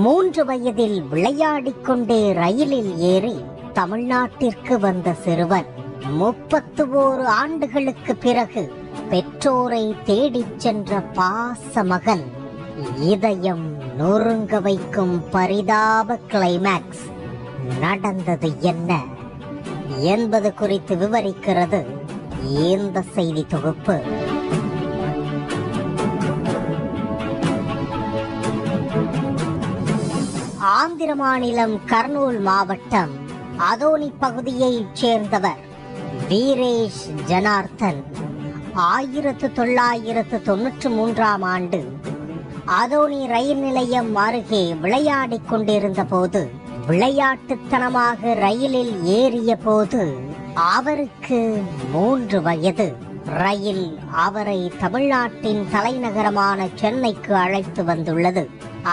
3 வயதில் விளையாடிக் கொண்டே ரயிலில் ஏறி தமிழ்நாட்டிற்கு வந்த சிறுவன் 31 ஆண்டுகளுக்கு பிறகு பெற்றோரை தேடிச் சென்ற பாச மகன். இதயம் நொறுங்க வைக்கும் பரிதாப கிளைமேக்ஸ். நடந்தது என்ன என்பது குறித்து விவரிக்கிறது இந்த செய்தி தொகுப்பு. ஆந்திர மாநிலம் கர்னூல் மாவட்டம் அதோனி பகுதியைச் சேர்ந்தவர் வீரேஷ் ஜனார்த்தன். 1993ஆம் ஆண்டு அதோனி ரயில் நிலையம் அருகே விளையாடிக் கொண்டிருந்த போது விளையாட்டுத்தனமாக ரயிலில் ஏறிய போது அவருக்கு 3 வயது. ரயில் அவரை தமிழ்நாட்டின் தலைநகரமான சென்னைக்கு அழைத்து வந்துள்ளது.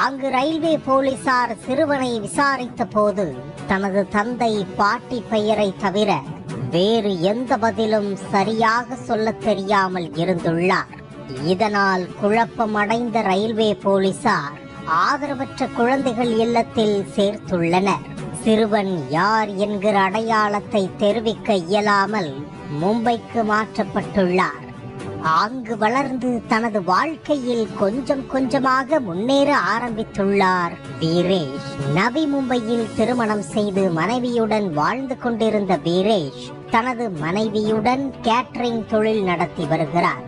அங்கு ரயில்வே போலீசார் சிறுவனை விசாரித்த போது தனது தந்தை பாட்டி பெயரை தவிர வேறு எந்த பதிலும் சரியாக சொல்ல தெரியாமல் இருந்துள்ளார். இதனால் குழப்பமடைந்த ரயில்வே போலீசார் ஆதரவற்ற குழந்தைகள் இல்லத்தில் சேர்த்துள்ளனர். சிறுவன் யார் என்கிற அடையாளத்தை தெரிவிக்க இயலாமல் மும்பைக்கு மாற்றப்பட்டுள்ளார். அங்கு வளர்ந்து தனது வாழ்க்கையில் கொஞ்சம் கொஞ்சமாக முன்னேற ஆரம்பித்துள்ளார் வீரேஷ். நவி மும்பையில் திருமணம் செய்து மனைவியுடன் வாழ்ந்து கொண்டிருந்த வீரேஷ் தனது மனைவியுடன் கேட்டரிங் தொழில் நடத்தி வருகிறார்.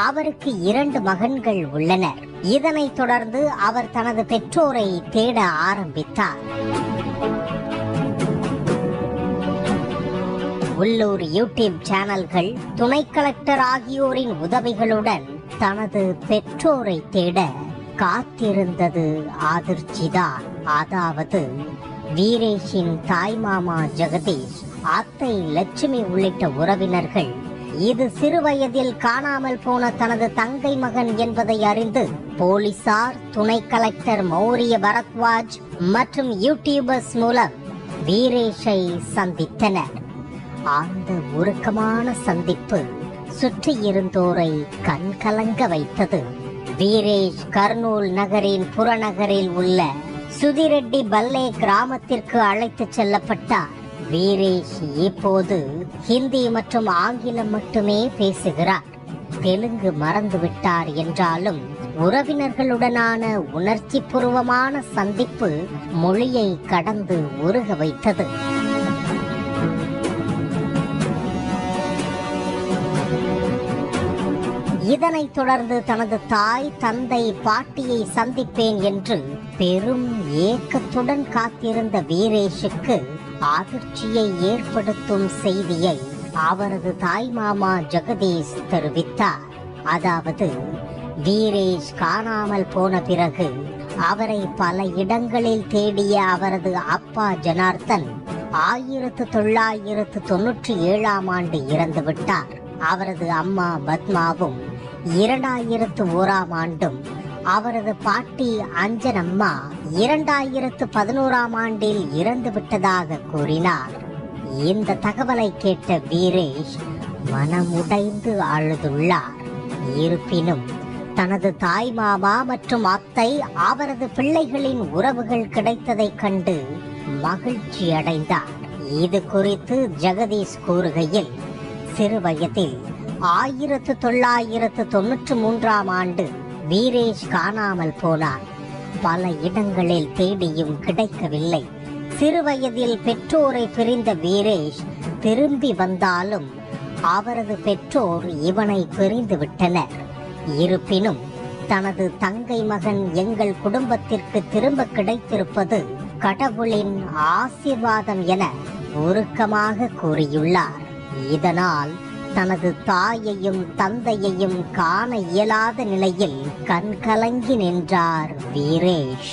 அவருக்கு 2 மகன்கள் உள்ளனர். இதனைத் தொடர்ந்து அவர் தனது பெற்றோரை தேட ஆரம்பித்தார். உள்ளூர் யூடியூப் சேனல்கள், துணை கலெக்டர் ஆகியோரின் உதவிகளுடன் தனது பெற்றோரை தேட காத்திருந்தது அதிர்ச்சிதான். அதாவது வீரேஷின் தாய்மாமா ஜெகதீஷ், அத்தை லட்சுமி உள்ளிட்ட உறவினர்கள் இது சிறு வயதில் காணாமல் போன தனது தங்கை மகன் என்பதை அறிந்து போலீசார், துணை கலெக்டர் மௌரிய பரத்வாஜ் மற்றும் யூடியூபர்ஸ் மூலம் வீரேஷை சந்தித்தனர். அந்த உருக்கமான சந்திப்பு சுற்றி இருந்தோரை கண்கலங்க வைத்தது. வீரேஷ் கர்னூல் நகரின் புறநகரில் உள்ள சுதிரெட்டி பல்லே கிராமத்திற்கு அழைத்து செல்லப்பட்டார். வீரேஷ் இப்போது ஹிந்தி மற்றும் ஆங்கிலம் மட்டுமே பேசுகிறார். தெலுங்கு மறந்துவிட்டார் என்றாலும் உறவினர்களுடனான உணர்ச்சி பூர்வமான சந்திப்பு மொழியை கடந்து உருக வைத்தது. இதனைத் தொடர்ந்து தனது தாய், தந்தை, பாட்டியை சந்திப்பேன் என்று பெரும் ஏக்கத்துடன் காத்திருந்த வீரேஷுக்கு அதிர்ச்சியை ஏற்படுத்தும் செய்தியை அவரது தாய் மாமா ஜெகதீஷ் தெரிவித்தார். அதாவது வீரேஷ் காணாமல் போன பிறகு அவரை பல இடங்களில் தேடிய அவரது அப்பா ஜனார்த்தன் 1997ஆம் ஆண்டு இறந்துவிட்டார். அவரது அம்மா பத்மாவும் 2001ஆம் ஆண்டும், அவரது பாட்டி அஞ்சனம்மா 2011ஆம் ஆண்டில் இறந்து விட்டதாக கூறினார். இந்த தகவலை கேட்ட வீரேஷ் மனமுடைந்து அழுதுள்ளார். இருப்பினும் தனது தாய் மாமா மற்றும் அத்தை, அவரது பிள்ளைகளின் உறவுகள் கிடைத்ததைக் கண்டு மகிழ்ச்சி அடைந்தார். இது குறித்து ஜெகதீஷ் கூறுகையில், சிறு வயதில் 1993ஆம் ஆண்டு வீரேஷ் காணாமல் போனார். பல இடங்களில் தேடியும் கிடைக்கவில்லை. சிறு வயதில் பெற்றோரை பிரிந்த வீரேஷ் திரும்பி வந்தாலும் அவரது பெற்றோர் இவனை பிரிந்து விட்டனர். இருப்பினும் தனது தங்கை மகன் எங்கள் குடும்பத்திற்கு திரும்ப கிடைத்திருப்பது கடவுளின் ஆசீர்வாதம் என உருக்கமாக கூறியுள்ளார். இதனால் தனது தாயையும் தந்தையையும் காண இயலாத நிலையில் கண்கலங்கி நின்றார் வீரேஷ்.